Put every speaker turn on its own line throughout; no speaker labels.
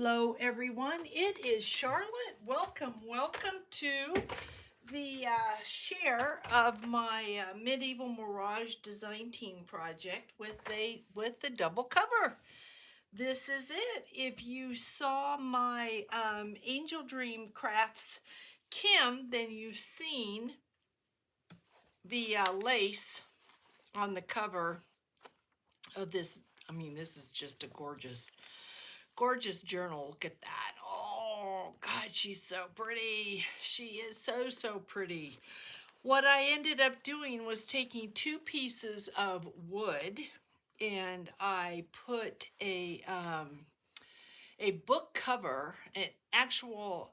Hello, everyone. It is Charlotte. Welcome to the share of my medieval Mirage design team project with the double cover. This is it. If you saw my Angel Dream Crafts Kim, then you've seen the lace on the cover of this. I mean, this is just a gorgeous journal. Look at that. Oh, God, she's so pretty. She is so pretty. What I ended up doing was taking two pieces of wood and I put a book cover, an actual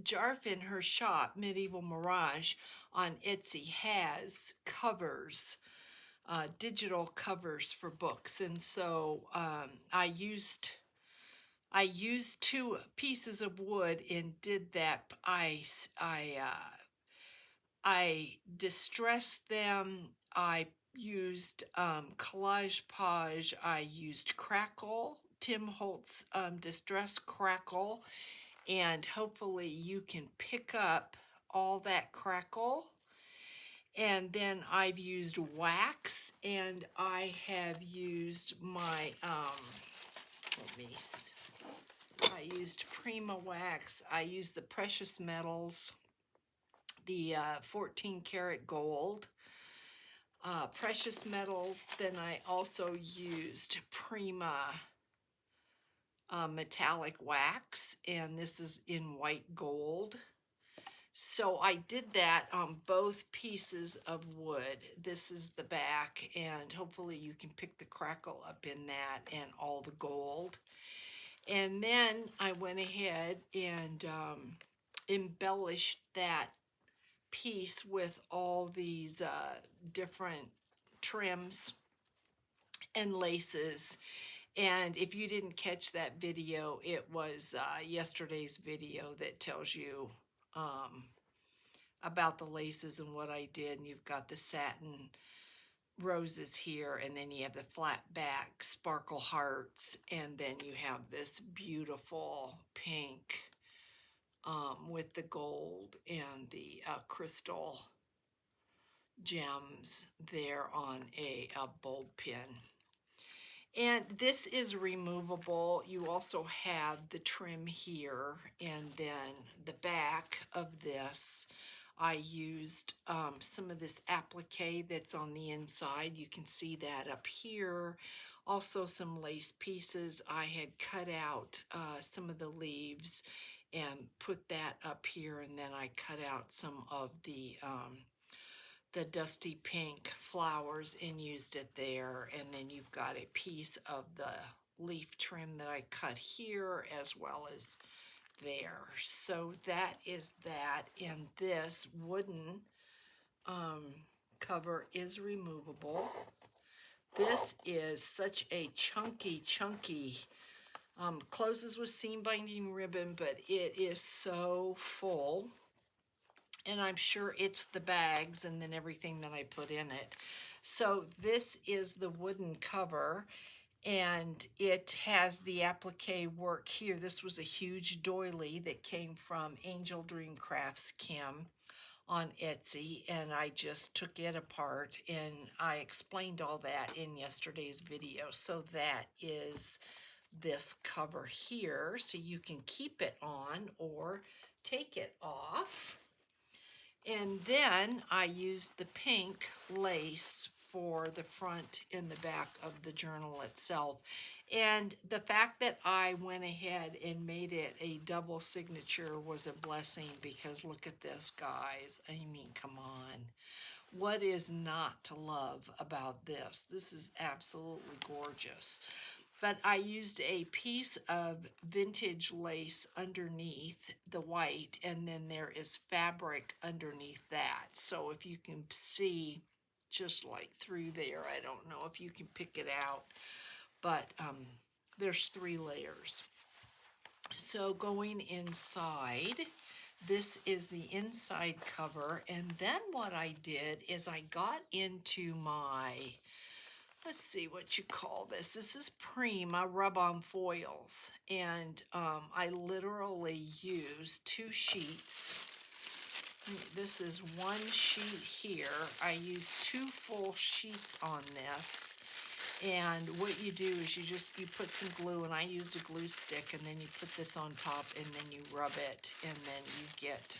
Jarf in her shop, Medieval Mirage, on Etsy has covers, digital covers for books. And so I used two pieces of wood and did that. I distressed them. I used Collage Page. I used Crackle, Tim Holtz Distress Crackle, and hopefully you can pick up all that crackle. And then I've used wax, and I have used my let me I used Prima Wax. I used the precious metals, the 14 karat gold, precious metals. Then I also used Prima metallic wax, and this is in white gold. So I did that on both pieces of wood. This is the back, and hopefully you can pick the crackle up in that and all the gold. And then I went ahead and embellished that piece with all these different trims and laces. And if you didn't catch that video, it was yesterday's video that tells you about the laces and what I did. And you've got the satin roses here, and then you have the flat back sparkle hearts, and then you have this beautiful pink with the gold and the crystal gems there on a bulb pin. And this is removable. You also have the trim here, and then the back of this I used some of this applique that's on the inside. You can see that up here. Also some lace pieces. I had cut out some of the leaves and put that up here, and then I cut out some of the dusty pink flowers and used it there. And then you've got a piece of the leaf trim that I cut here as well as there. So that is that. And this wooden cover is removable. This is such a chunky closes with seam binding ribbon, but it is so full. And I'm sure it's the bags and then everything that I put in it. So this is the wooden cover, and it has the applique work here. This was a huge doily that came from Angel Dream Crafts Kim on Etsy, and I just took it apart, and I explained all that in yesterday's video. So that is this cover here, so you can keep it on or take it off. And then I used the pink lace for the front and the back of the journal itself. And the fact that I went ahead and made it a double signature was a blessing, because look at this, guys. I mean, come on. What is not to love about this? This is absolutely gorgeous. But I used a piece of vintage lace underneath the white, and then there is fabric underneath that. So if you can see just like through there, I don't know if you can pick it out, but there's 3 layers. So going inside, this is the inside cover. And then what I did is I got into my let's see what you call this. This is Prima rub-on foils, and I literally use 2 sheets. This is 1 sheet here. I use 2 full sheets on this. And what you do is you put some glue, and I used a glue stick, and then you put this on top, and then you rub it, and then you get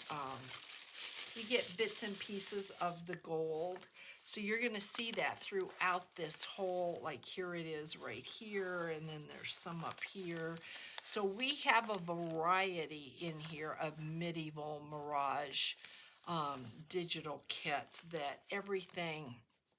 bits and pieces of the gold. So you're going to see that throughout this whole, like here it is right here, and then there's some up here. So we have a variety in here of medieval Mirage digital kits that everything.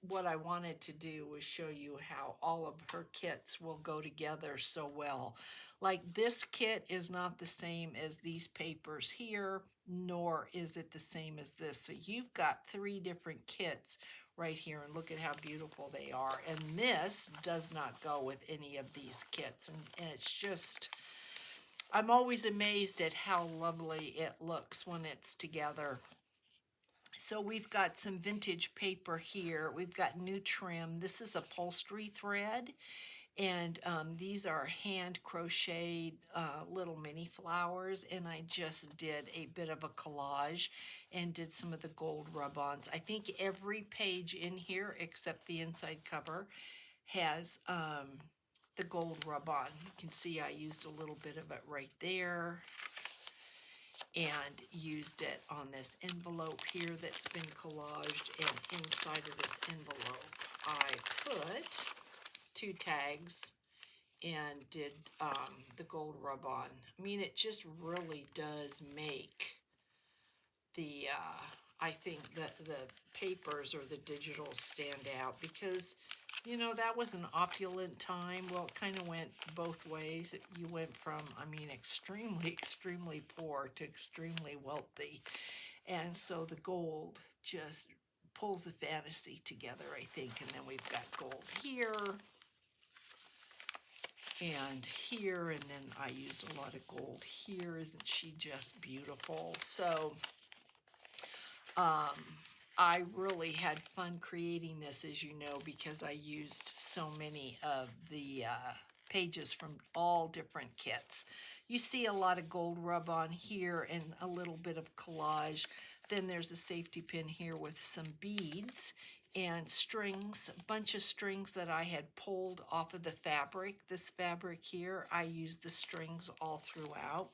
What I wanted to do was show you how all of her kits will go together so well. Like this kit is not the same as these papers here, nor is it the same as this. So you've got 3 different kits right here, and look at how beautiful they are. And this does not go with any of these kits, and it's just, I'm always amazed at how lovely it looks when it's together. So we've got some vintage paper here. We've got new trim. This is upholstery thread, and these are hand crocheted little mini flowers, and I just did a bit of a collage and did some of the gold rub-ons. I think every page in here except the inside cover has the gold rub-on. You can see I used a little bit of it right there, and used it on this envelope here that's been collaged, and inside of this envelope I put 2 tags and did the gold rub-on. I mean, it just really does make the I think that the papers or the digitals stand out, because you know, that was an opulent time. Well, it kind of went both ways. You went from, I mean, extremely poor to extremely wealthy. And so the gold just pulls the fantasy together, I think. And then we've got gold here and here, and then I used a lot of gold here. Isn't she just beautiful? So, I really had fun creating this, as you know, because I used so many of the pages from all different kits. You see a lot of gold rub-on here and a little bit of collage. Then there's a safety pin here with some beads and strings, a bunch of strings that I had pulled off of the fabric. This fabric here, I used the strings all throughout.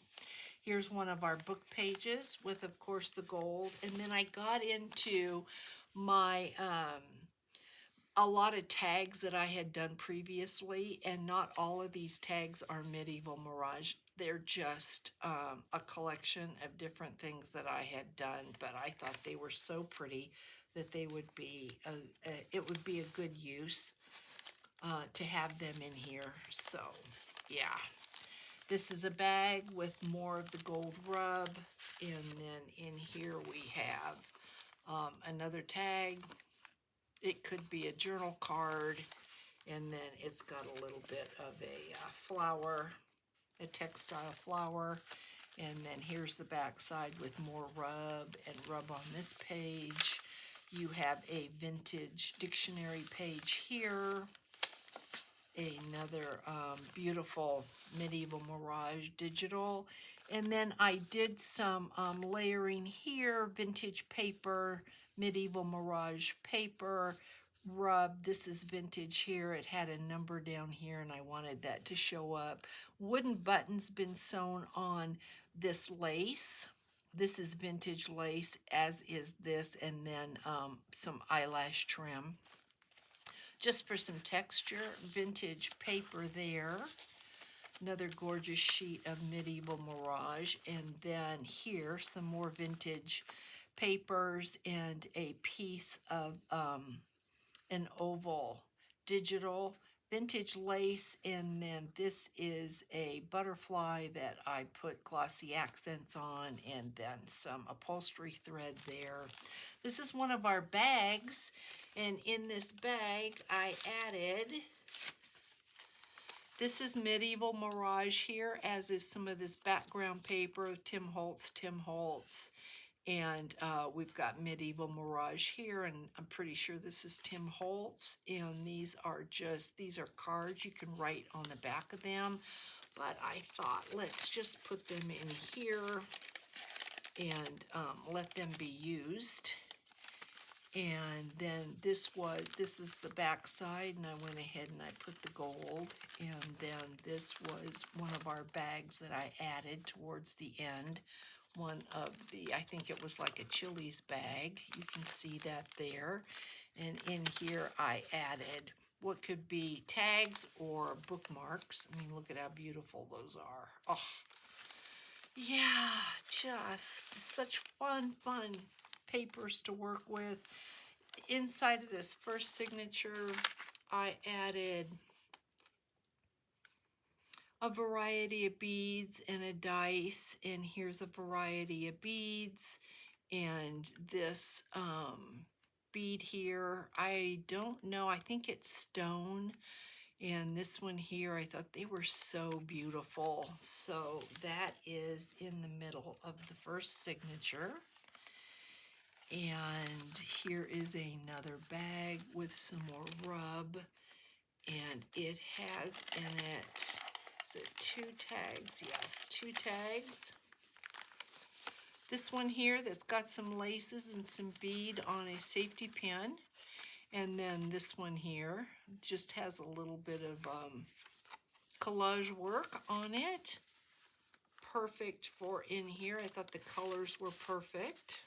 Here's one of our book pages with, of course, the gold. And then I got into my, a lot of tags that I had done previously, and not all of these tags are medieval Mirage. They're just a collection of different things that I had done, but I thought they were so pretty that they would be, it would be a good use to have them in here. So, yeah. This is a bag with more of the gold rub, and then in here we have another tag. It could be a journal card, and then it's got a little bit of a flower, a textile flower, and then here's the back side with more rub and rub on this page. You have a vintage dictionary page here. Another beautiful medieval Mirage digital, and then I did some layering here, vintage paper, medieval Mirage paper, rub. This is vintage here. It had a number down here, and I wanted that to show up. Wooden buttons been sewn on this lace. This is vintage lace, as is this, and then some eyelash trim. Just for some texture, vintage paper there. Another gorgeous sheet of medieval Mirage. And then here, some more vintage papers and a piece of an oval digital, vintage lace. And then this is a butterfly that I put glossy accents on, and then some upholstery thread there. This is one of our bags, and in this bag I added, this is medieval Mirage here, as is some of this background paper, Tim Holtz, And we've got Medieval Mirage here, and I'm pretty sure this is Tim Holtz. And these are cards you can write on the back of them. But I thought, let's just put them in here and let them be used. And then this is the back side, and I went ahead and I put the gold. And then this was one of our bags that I added towards the end. One of the, I think it was like a Chili's bag. You can see that there. And in here I added what could be tags or bookmarks. I mean, look at how beautiful those are. Oh, yeah, just such fun papers to work with. Inside of this first signature, I added a variety of beads and a dice, and here's a variety of beads. And this bead here, I don't know, I think it's stone. And this one here, I thought they were so beautiful. So that is in the middle of the first signature. And here is another bag with some more rub. And it has in it, is it 2 tags? Yes, 2 tags. This one here that's got some laces and some bead on a safety pin. And then this one here just has a little bit of collage work on it. Perfect for in here. I thought the colors were perfect.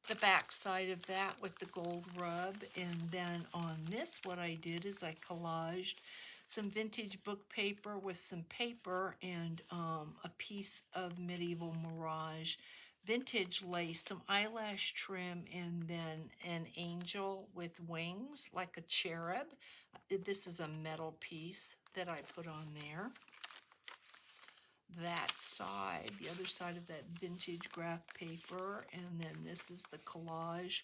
The back side of that with the gold rub. And then on this, what I did is I collaged some vintage book paper with some paper and a piece of Medieval Mirage vintage lace, some eyelash trim, and then an angel with wings like a cherub. This is a metal piece that I put on there. That side, the other side of that vintage graph paper, and then this is the collage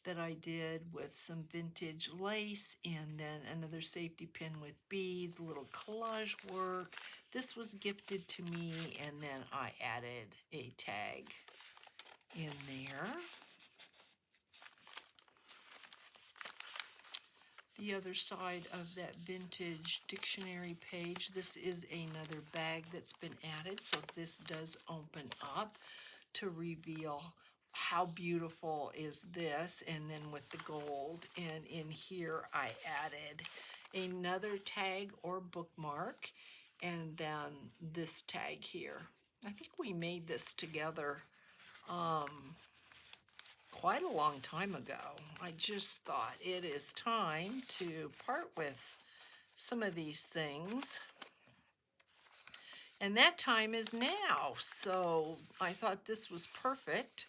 that I did with some vintage lace, and then another safety pin with beads, a little collage work. This was gifted to me, and then I added a tag in there. The other side of that vintage dictionary page, this is another bag that's been added, so this does open up to reveal how beautiful is this, and then with the gold. And in here I added another tag or bookmark, and then this tag here. I think we made this together quite a long time ago. I just thought it is time to part with some of these things. And that time is now. So I thought this was perfect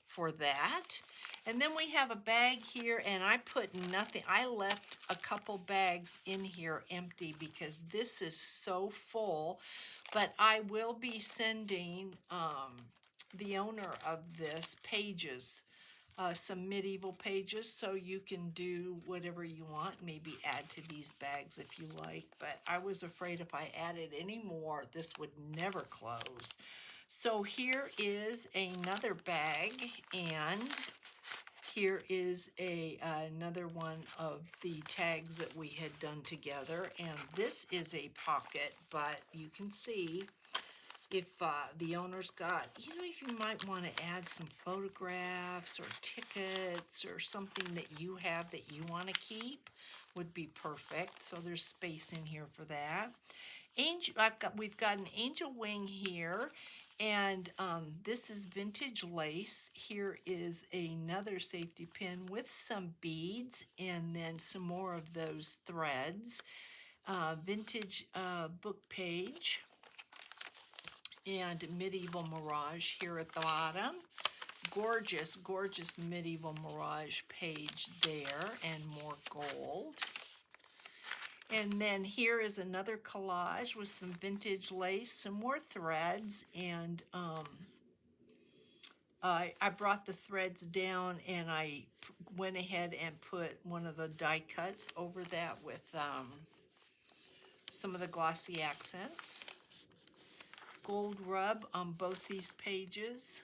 for that. And then we have a bag here, and I put nothing. I left a couple bags in here empty because this is so full. But I will be sending the owner of this pages, some medieval pages, so you can do whatever you want, maybe add to these bags if you like. But I was afraid if I added any more, this would never close. So here is another bag, and here is another one of the tags that we had done together. And this is a pocket, but you can see if the owner's got, you know, if you might want to add some photographs or tickets or something that you have that you want to keep, would be perfect. So there's space in here for that. We've got an angel wing here, and this is vintage lace. Here is another safety pin with some beads, and then some more of those threads. Vintage book page. And Medieval Mirage here at the bottom. Gorgeous, gorgeous Medieval Mirage page there, and more gold. And then here is another collage with some vintage lace, some more threads, and I brought the threads down, and I went ahead and put one of the die cuts over that with some of the glossy accents. Gold rub on both these pages.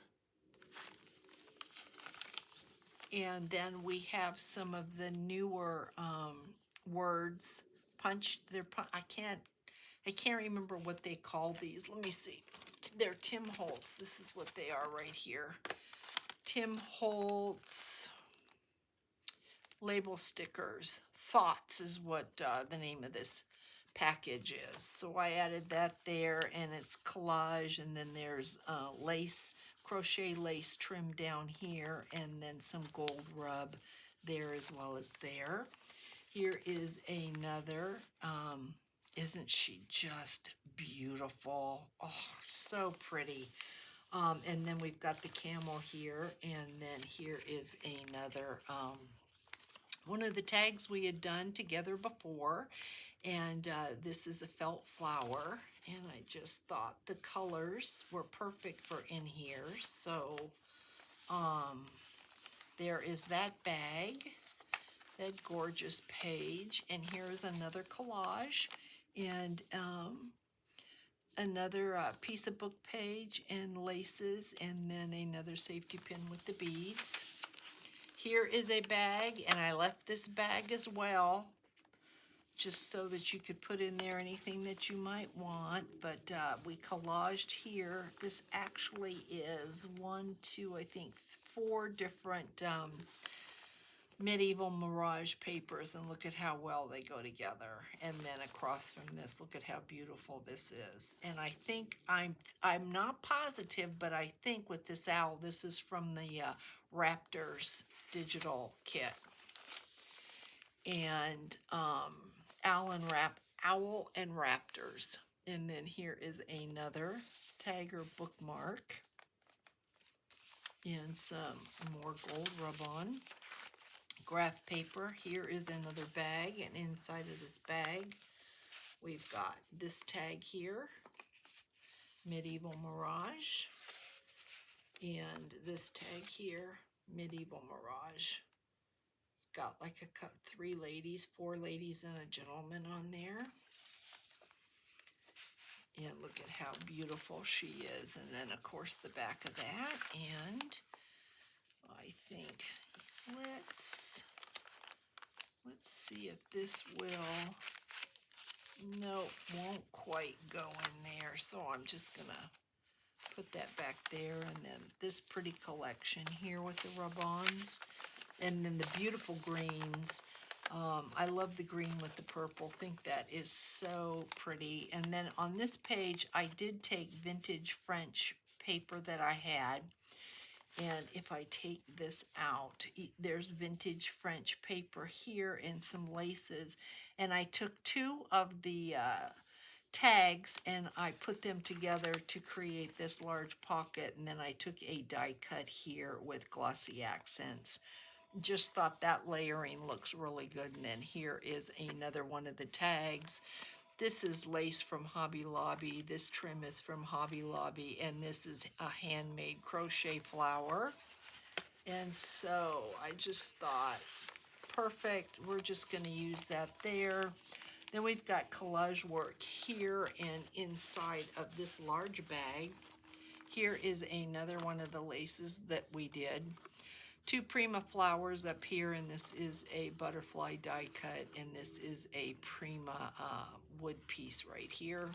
And then we have some of the newer words punched. I can't remember what they call these. Let me see. They're Tim Holtz. This is what they are right here. Tim Holtz label stickers. Thoughts is what the name of this package is. So I added that there, and it's collage, and then there's lace, crochet lace trim down here, and then some gold rub there as well as there. Here is another, isn't she just beautiful? Oh, so pretty. And then we've got the camel here, and then here is another one of the tags we had done together before, and this is a felt flower, and I just thought the colors were perfect for in here. So there is that bag, that gorgeous page, and here is another collage, and another piece of book page and laces, and then another safety pin with the beads. Here is a bag, and I left this bag as well, just so that you could put in there anything that you might want. But we collaged here. This actually is 1, 2, I think 4 different medieval Mirage papers, and look at how well they go together. And then across from this, look at how beautiful this is. And I think I'm not positive, but I think with this owl, this is from the Raptors digital kit. And owl and Raptors. And then here is another tag or bookmark, and some more gold rub-on. Graph paper. Here is another bag, and inside of this bag we've got this tag here, Medieval Mirage, and this tag here, Medieval Mirage. It's got like 3 ladies, 4 ladies and a gentleman on there. And look at how beautiful she is. And then of course the back of that, and I think let's see if this will, nope, won't quite go in there. So I'm just gonna put that back there, and then this pretty collection here with the rub-ons, and then the beautiful greens. I love the green with the purple. Think that is so pretty. And then on this page, I did take vintage French paper that I had. And if I take this out, there's vintage French paper here and some laces. And I took 2 of the tags and I put them together to create this large pocket. And then I took a die cut here with glossy accents. Just thought that layering looks really good. And then here is another one of the tags. This is lace from Hobby Lobby. This trim is from Hobby Lobby, and this is a handmade crochet flower. And so I just thought, perfect. We're just going to use that there. Then we've got collage work here and inside of this large bag. Here is another one of the laces that we did. 2 Prima flowers up here, and this is a butterfly die cut, and this is a Prima wood piece right here.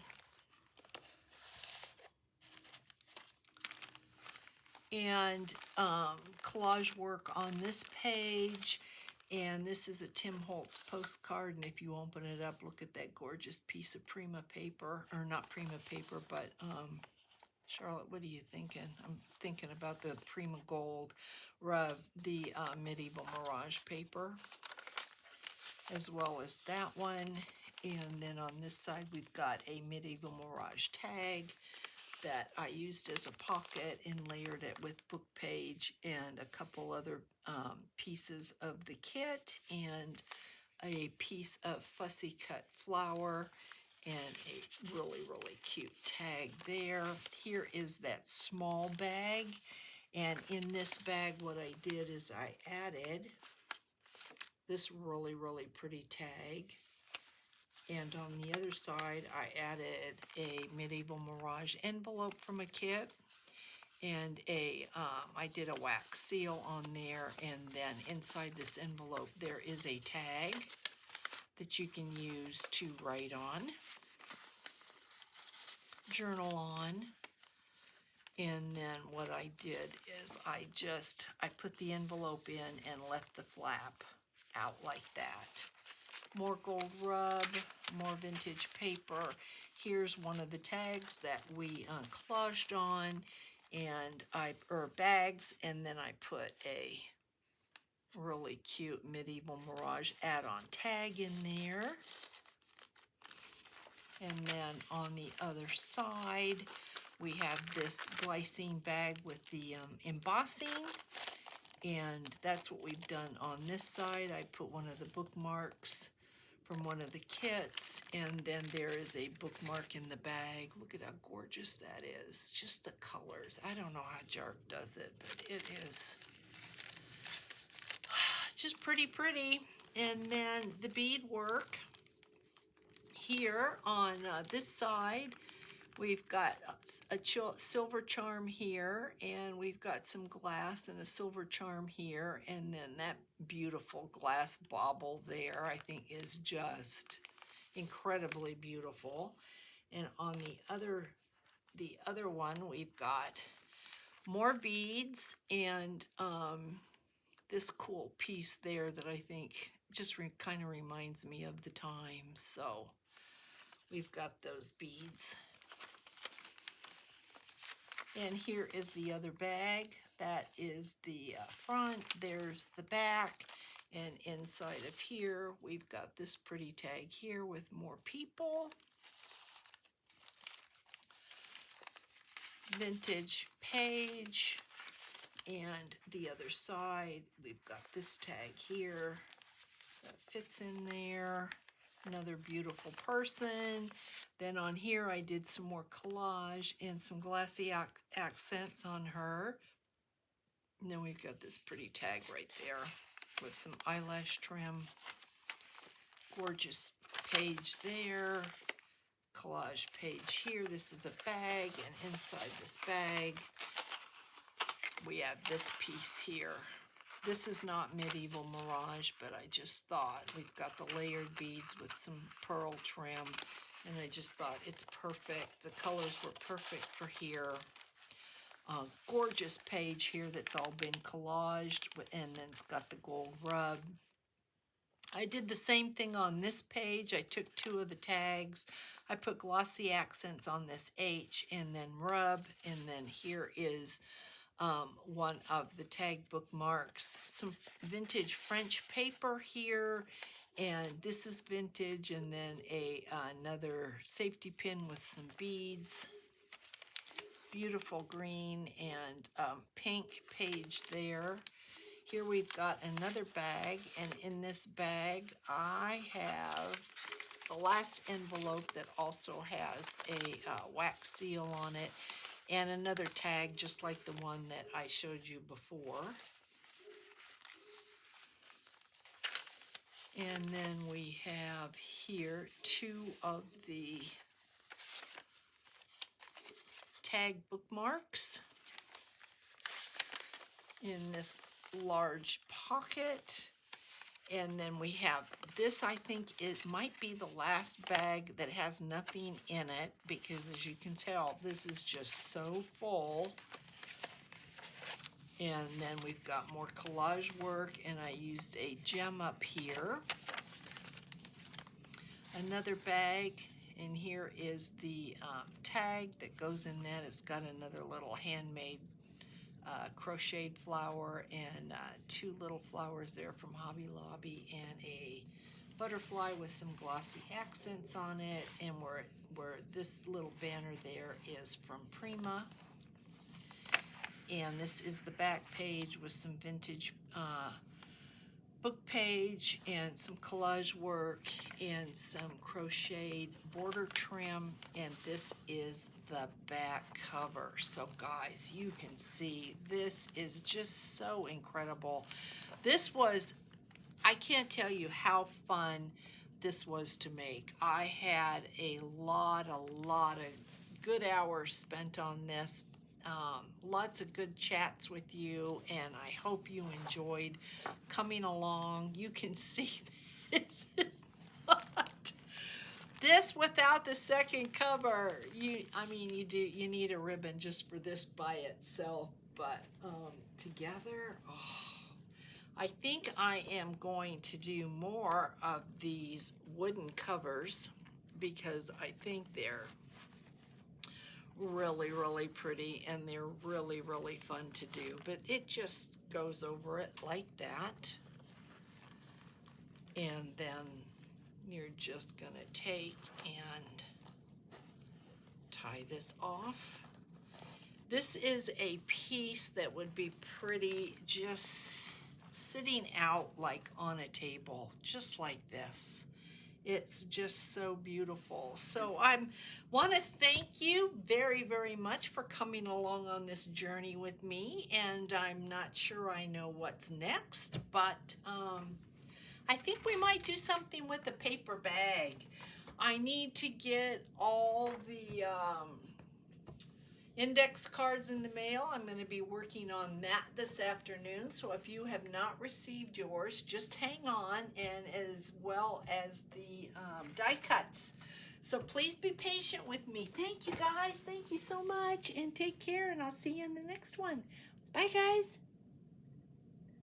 And collage work on this page, and this is a Tim Holtz postcard, and if you open it up, look at that gorgeous piece of Prima paper, or not Prima paper, but Charlotte, what are you thinking? I'm thinking about the Prima Gold rub, the Medieval Mirage paper, as well as that one. And then on this side, we've got a Medieval Mirage tag that I used as a pocket and layered it with book page and a couple other pieces of the kit, and a piece of fussy cut flower, and a really, really cute tag there. Here is that small bag, and in this bag what I did is I added this really, really pretty tag, and on the other side I added a Medieval Mirage envelope from a kit, and I did a wax seal on there, and then inside this envelope there is a tag that you can use to write on, journal on. And then what I did is I put the envelope in and left the flap out like that. More gold rub, more vintage paper. Here's one of the tags that we collaged on, and bags, and then I put a really cute medieval Mirage add-on tag in there. And then on the other side, we have this glycine bag with the embossing, and that's what we've done on this side. I put one of the bookmarks from one of the kits, and then there is a bookmark in the bag. Look at how gorgeous that is. Just the colors. I don't know how Jark does it, but it is just pretty. And then the beadwork here on this side, we've got a silver charm here, and we've got some glass and a silver charm here, and then that beautiful glass bauble there I think is just incredibly beautiful. And on the other one, we've got more beads, and this cool piece there that I think just kind of reminds me of the time. So we've got those beads. And here is the other bag. That is the front. There's the back. And inside of here, we've got this pretty tag here with more people. Vintage page. And the other side, we've got this tag here that fits in there. Another beautiful person. Then on here I did some more collage and some glassy accents on her. And then we've got this pretty tag right there with some eyelash trim. Gorgeous page there. Collage page here. This is a bag, and inside this bag we have this piece here. This is not medieval Mirage, but I just thought we've got the layered beads with some pearl trim, and I just thought it's perfect. The colors were perfect for here. Gorgeous page here that's all been collaged, and then it's got the gold rub. I did the same thing on this page. I took two of the tags. I put glossy accents on this H and then rub, and then here is one of the tag bookmarks. Some vintage French paper here, and this is vintage, and then another safety pin with some beads. Beautiful green and pink page there. Here we've got another bag, and in this bag I have the last envelope that also has a wax seal on it, and another tag just like the one that I showed you before. And then we have here two of the tag bookmarks in this large pocket. And then we have this. I think it might be the last bag that has nothing in it, because as you can tell, this is just so full. And then we've got more collage work, and I used a gem up here. Another bag, and here is the tag that goes in that. It's got another little handmade crocheted flower, and two little flowers there from Hobby Lobby, and a butterfly with some glossy accents on it, and where this little banner there is from Prima. And this is the back page with some vintage book page and some collage work and some crocheted border trim, and this is the back cover. So guys, you can see this is just so incredible. This was, I can't tell you how fun this was to make. I had a lot of good hours spent on this. lots of good chats with you, and I hope you enjoyed coming along. You can see this is not this without the second cover. You need a ribbon just for this by itself, but together, oh, I think I am going to do more of these wooden covers because I think they're really, really pretty and they're really, really fun to do. But it just goes over it like that. And then you're just gonna take and tie this off. This is a piece that would be pretty just sitting out like on a table, just like this. It's just so beautiful. So I want to thank you very, very much for coming along on this journey with me. And I'm not sure I know what's next, but I think we might do something with a paper bag. I need to get all the index cards in the mail. I'm going to be working on that this afternoon. So if you have not received yours, just hang on, and as well as the die cuts. So please be patient with me. Thank you guys. Thank you so much, and take care, and I'll see you in the next one. Bye guys.